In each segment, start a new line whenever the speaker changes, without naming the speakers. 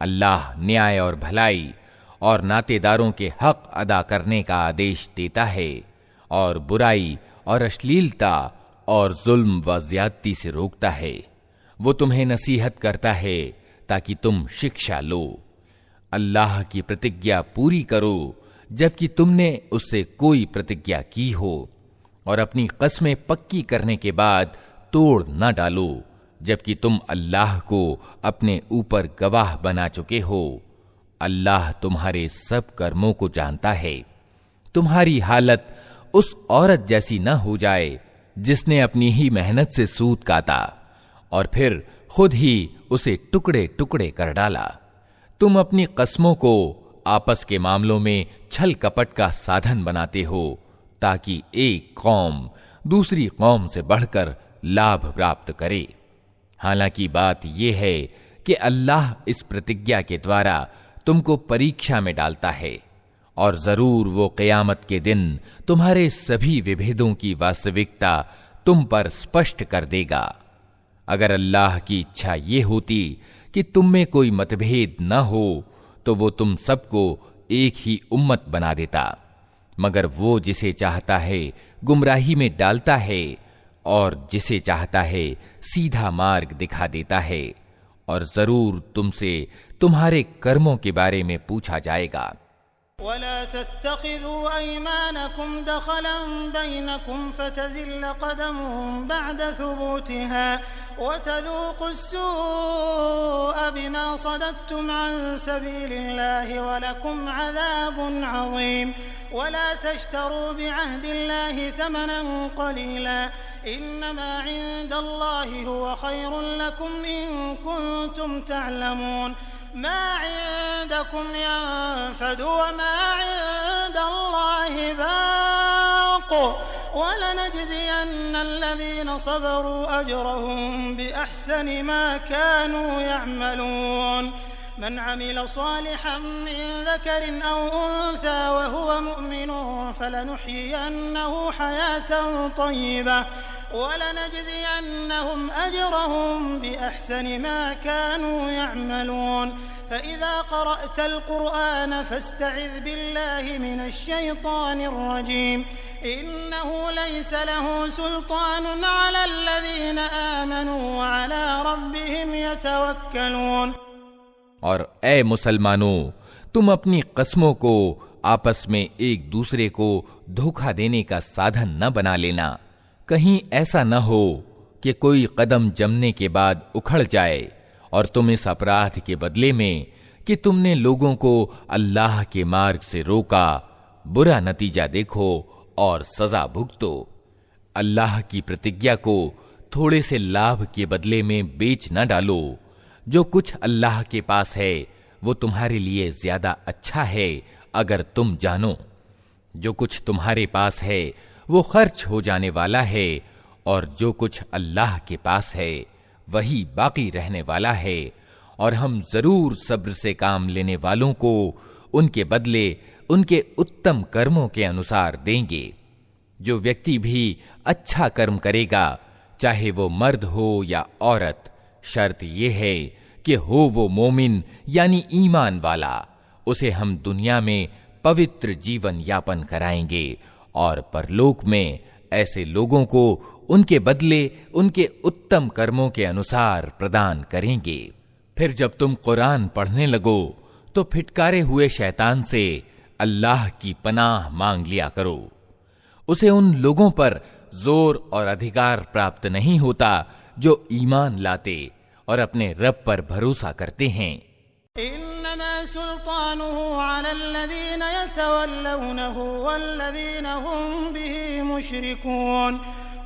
अल्लाह न्याय और भलाई और नातेदारों के हक अदा करने का आदेश देता है और बुराई और अश्लीलता और जुल्म व ज्यादती से रोकता है। वो तुम्हें नसीहत करता है ताकि तुम शिक्षा लो। अल्लाह की प्रतिज्ञा पूरी करो जबकि तुमने उससे कोई प्रतिज्ञा की हो, और अपनी कस्में पक्की करने के बाद तोड़ न डालो जबकि तुम अल्लाह को अपने ऊपर गवाह बना चुके हो। अल्लाह तुम्हारे सब कर्मों को जानता है। तुम्हारी हालत उस औरत जैसी न हो जाए जिसने अपनी ही मेहनत से सूत काटा और फिर खुद ही उसे टुकड़े टुकड़े कर डाला। तुम अपनी कस्मों को आपस के मामलों में छल कपट का साधन बनाते हो ताकि एक कौम दूसरी कौम से बढ़कर लाभ प्राप्त करे। हालांकि बात यह है कि अल्लाह इस प्रतिज्ञा के द्वारा तुमको परीक्षा में डालता है और जरूर वो क़यामत के दिन तुम्हारे सभी विभेदों की वास्तविकता तुम पर स्पष्ट कर देगा। अगर अल्लाह की इच्छा ये होती कि तुम में कोई मतभेद न हो तो वो तुम सबको एक ही उम्मत बना देता, मगर वो जिसे चाहता है गुमराही में डालता है और जिसे चाहता है सीधा मार्ग दिखा देता है, और जरूर तुमसे तुम्हारे कर्मों के बारे में पूछा जाएगा।
वला तत्तखिज़ू अयमानकुम दखलन बैनकुम फतज़िल्ल क़दमुम बअद सुबूतिहा वतज़ूक़ुस्सूअ बिमा सदद्तुम अन सबीलिल्लाहि वलकुम अज़ाबुन अज़ीम। वला तश्तरू बिअहदिल्लाहि थमनन क़लीला इन्नमा इन्दल्लाहि हुवा खैरुन लकुम इन कुन्तुम तअलमून। मा इन्दकुम यनफदु वमा इन्दल्लाहि बाक़ वलनजज़ियन्ना अल्लज़ीना सबरू अजरहुम बिअहसनि मा कानू यअमलून। मन अमिल सालिहन मिन ज़करिन औ उन्सा वहुव मुअमिन फलनुहयियन्नहु हयातन तय्यिबह वलनजज़ियन्नहुम अजरहुम बिअहसनि मा कानू यअमलून। फ़इज़ा क़रअतल क़ुरआन फ़स्तइज़ बिल्लाहि मिनश शैतानिर रजीम। इन्नहु लैस लहु सुल्तानुन अलल लज़ीना आमनू व अला रब्बिहिम यतवक्कलून।
और ए मुसलमानों, तुम अपनी कस्मों को आपस में एक दूसरे को धोखा देने का साधन न बना लेना। कहीं ऐसा न हो कि कोई कदम जमने के बाद उखड़ जाए और तुम इस अपराध के बदले में कि तुमने लोगों को अल्लाह के मार्ग से रोका बुरा नतीजा देखो और सजा भुगतो। अल्लाह की प्रतिज्ञा को थोड़े से लाभ के बदले में बेच न डालो। जो कुछ अल्लाह के पास है वो तुम्हारे लिए ज्यादा अच्छा है अगर तुम जानो। जो कुछ तुम्हारे पास है वो खर्च हो जाने वाला है, और जो कुछ अल्लाह के पास है वही बाकी रहने वाला है, और हम जरूर सब्र से काम लेने वालों को उनके बदले उनके उत्तम कर्मों के अनुसार देंगे। जो व्यक्ति भी अच्छा कर्म करेगा, चाहे वो मर्द हो या औरत, शर्त ये है कि हो वो मोमिन यानी ईमान वाला, उसे हम दुनिया में पवित्र जीवन यापन कराएंगे और परलोक में ऐसे लोगों को उनके बदले उनके उत्तम कर्मों के अनुसार प्रदान करेंगे। फिर जब तुम कुरान पढ़ने लगो तो फिटकारे हुए शैतान से अल्लाह की पनाह मांग लिया करो। उसे उन लोगों पर जोर और अधिकार प्राप्त नहीं होता जो ईमान लाते और अपने रब पर भरोसा करते हैं।
इन्नमा सुल्तानुहु अलल्लज़ीन यतवल्लौनहु वल्लज़ीन हुम बिही मुशरिकून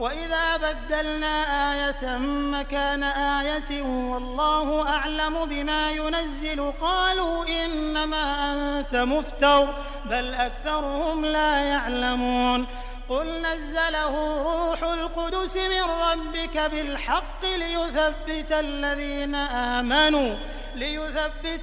वइज़ा बद्दलना आयतन मकान आयतिन वल्लाहु अअलमु बिमा युनज़्ज़िलु क़ालू इन्नमा अंत मुफ्तर बल अक्सरुहुम ला यअलमून क़ुल नज़्ज़लहु रूहुल क़ुदुस मिन रब्बिका बिलहक़्क़ि लियुथब्बित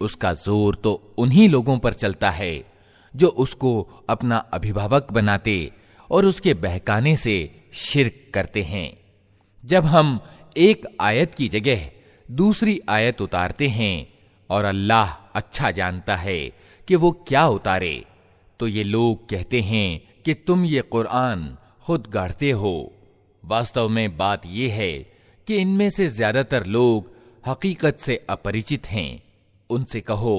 उसका जोर तो उन्हीं लोगों पर चलता है जो उसको अपना अभिभावक बनाते और उसके बहकाने से शिर्क करते हैं। जब हम एक आयत की जगह दूसरी आयत उतारते हैं और अल्लाह अच्छा जानता है कि वो क्या उतारे, तो ये लोग कहते हैं कि तुम ये कुरान खुद गढ़ते हो। वास्तव में बात यह है कि इनमें से ज्यादातर लोग हकीकत से अपरिचित हैं। उनसे कहो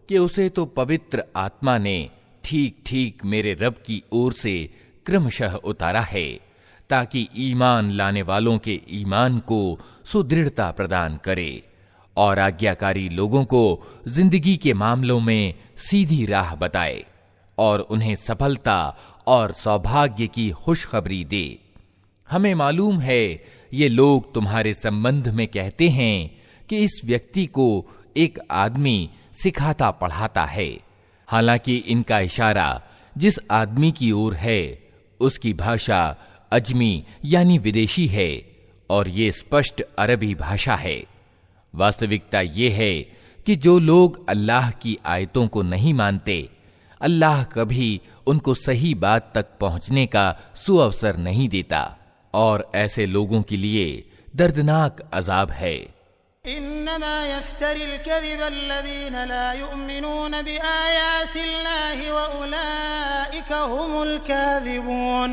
कि उसे तो पवित्र आत्मा ने ठीक ठीक मेरे रब की ओर से क्रमशः उतारा है, ताकि ईमान लाने वालों के ईमान को सुदृढ़ता प्रदान करे और आज्ञाकारी लोगों को जिंदगी के मामलों में सीधी राह बताए और उन्हें सफलता और सौभाग्य की खुशखबरी दे। हमें मालूम है ये लोग तुम्हारे संबंध में कहते हैं कि इस व्यक्ति को एक आदमी सिखाता पढ़ाता है, हालांकि इनका इशारा जिस आदमी की ओर है उसकी भाषा अजमी यानी विदेशी है और ये स्पष्ट अरबी भाषा है। वास्तविकता ये है कि जो लोग अल्लाह की आयतों को नहीं मानते, अल्लाह कभी उनको सही बात तक पहुंचने का सुअवसर नहीं देता और ऐसे लोगों के लिए दर्दनाक अजाब है।
इन्नमा यफ्तरिल कज़िब अल्लज़ीना ला युमिनून बिआयातिल्लाहि व उलाइका हुमुल काज़िबून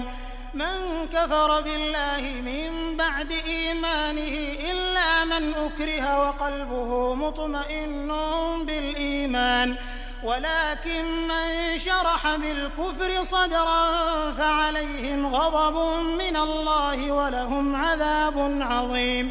मन कफ़र बिल्लाहि मिन बअदि ईमानिहि इल्ला मन उक्रिह व क़ल्बुहु मुत्मइन्नुन बिल ईमान वलाकिन मन शरह बिलकुफ्रि सदरन फ़अलैहिम ग़ज़बुन मिनल्लाहि व लहुम अज़ाबुन अज़ीम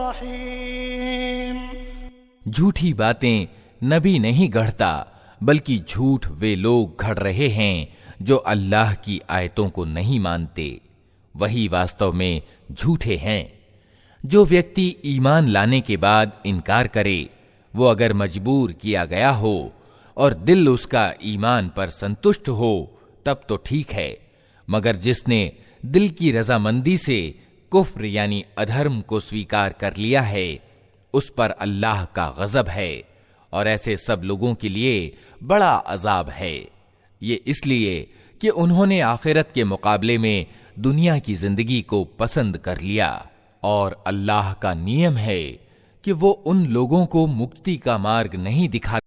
रहीम।
झूठी बातें नबी नहीं गढ़ता, बल्कि झूठ वे लोग गढ़ रहे हैं जो अल्लाह की आयतों को नहीं मानते, वही वास्तव में झूठे हैं। जो व्यक्ति ईमान लाने के बाद इनकार करे, वो अगर मजबूर किया गया हो और दिल उसका ईमान पर संतुष्ट हो तब तो ठीक है, मगर जिसने दिल की रजामंदी से कुफ्र यानी अधर्म को स्वीकार कर लिया है, उस पर अल्लाह का गजब है और ऐसे सब लोगों के लिए बड़ा अजाब है। ये इसलिए कि उन्होंने आखिरत के मुकाबले में दुनिया की जिंदगी को पसंद कर लिया और अल्लाह का नियम है कि वो उन लोगों को मुक्ति का मार्ग नहीं दिखाता